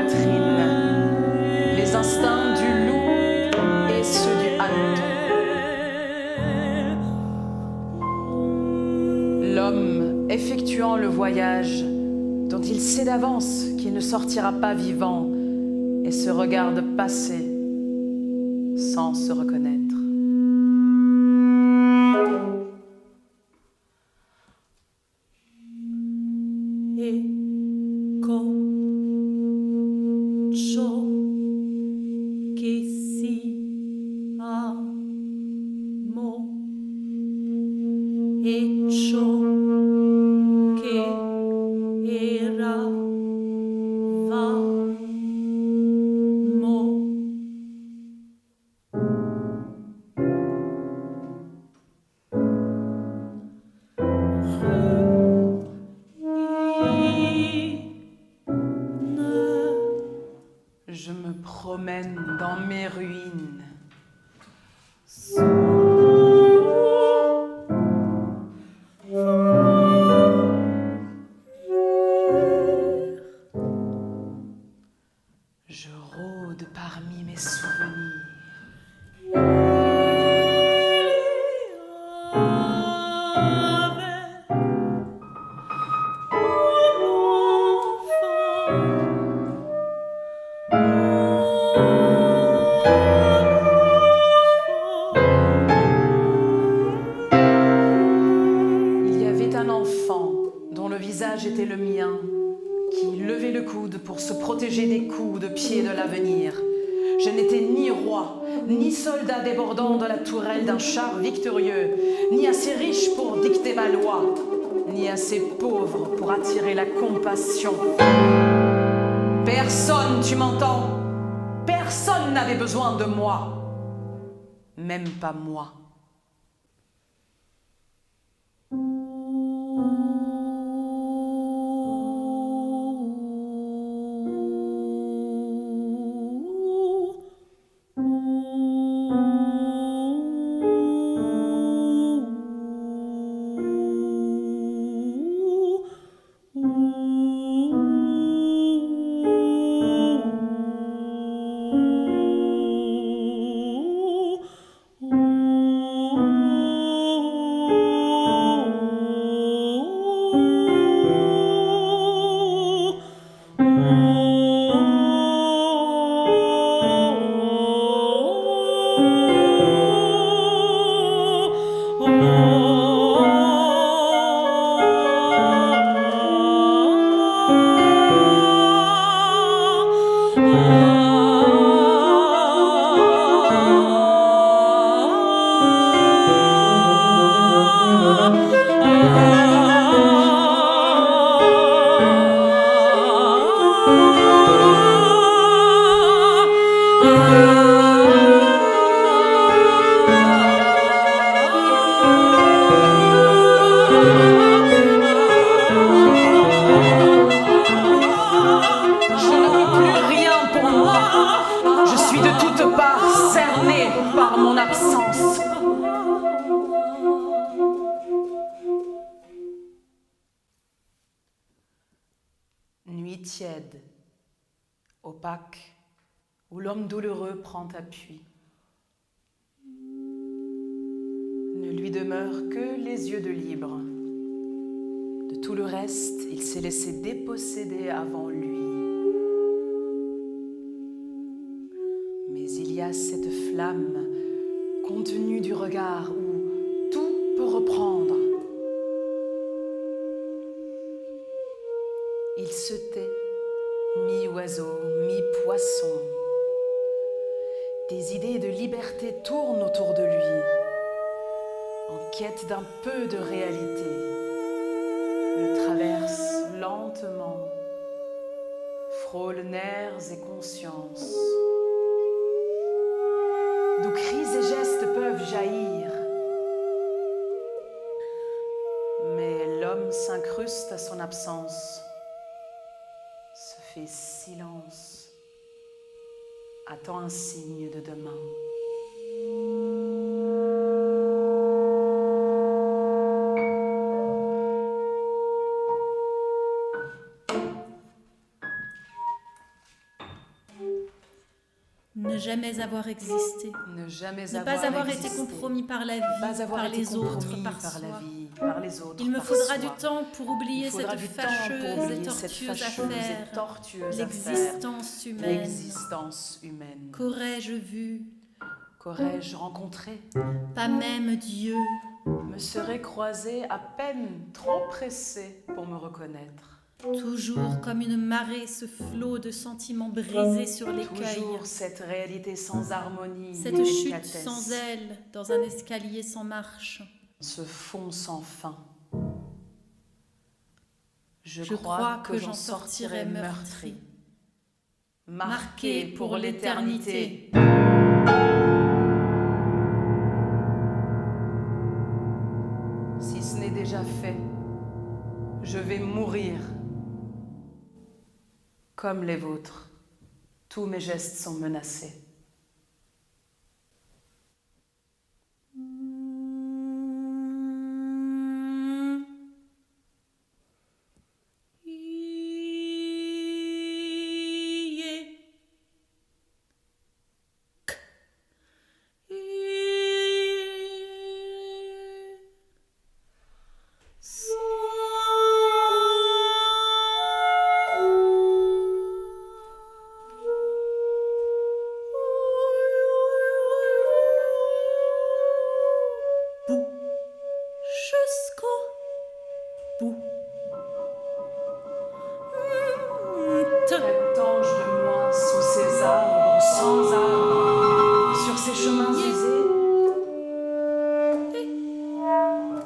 poitrine, les instincts du loup et ceux du hanneton. L'homme effectuant le voyage dont il sait d'avance qu'il ne sortira pas vivant et se regarde passer sans se reconnaître. Je me promène dans mes ruines. Je rôde parmi mes souvenirs. Était le mien, qui levait le coude pour se protéger des coups de pied de l'avenir. Je n'étais ni roi, ni soldat débordant de la tourelle d'un char victorieux, ni assez riche pour dicter ma loi, ni assez pauvre pour attirer la compassion. Personne, tu m'entends? Personne n'avait besoin de moi, même pas moi. Nuit tiède, opaque, où l'homme douloureux prend appui. Ne lui demeurent que les yeux de libre. De tout le reste, il s'est laissé déposséder avant lui. Mais il y a cette flamme contenue du regard où tout peut reprendre. Il se tait, mi-oiseau, mi-poisson. Des idées de liberté tournent autour de lui, en quête d'un peu de réalité. Le traverse lentement, frôle nerfs et conscience. D'où cris et gestes peuvent jaillir. Mais l'homme s'incruste à son absence, se fait silence, attend un signe de demain. Ne jamais avoir existé. Ne jamais Ne avoir pas avoir existé. été compromis par la vie, Pas avoir par été les autres, compromis par par soi. la vie, par les autres. Il me par faudra soi. du temps pour oublier Il faudra cette du temps pour fâcheuse et oublier cette tortueuse fâcheuse et affaire, tortueuse affaire. l'existence humaine. L'existence humaine. Qu'aurais-je vu? Qu'aurais-je rencontré? Pas même Dieu. Me serais croisé à peine trop pressé pour me reconnaître. Toujours comme une marée, ce flot de sentiments brisés sur l'écueil. Toujours cette réalité sans harmonie, Cette ni chute délicatesse. sans aile dans un escalier sans marche. Ce fond sans fin. Je crois que j'en sortirai meurtri, marqué pour l'éternité. Si ce n'est déjà fait, je vais mourir. Comme les vôtres, tous mes gestes sont menacés. Jusqu'au bout. Qu'attends-je de moi sous ces arbres sans arbres, sur ces chemins usés?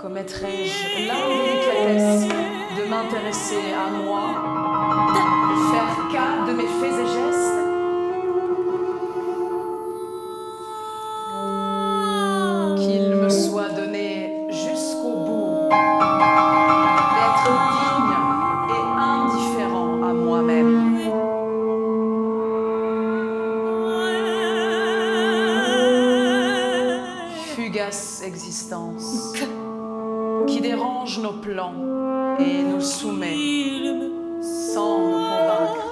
Commettrai-je l'indélicatesse de m'intéresser à moi, faire cas de mes faits et gestes? Qu'il me soit donné jusqu'au bout d'être digne et indifférent à moi-même. Fugace existence qui dérange nos plans et nous soumet sans nous convaincre.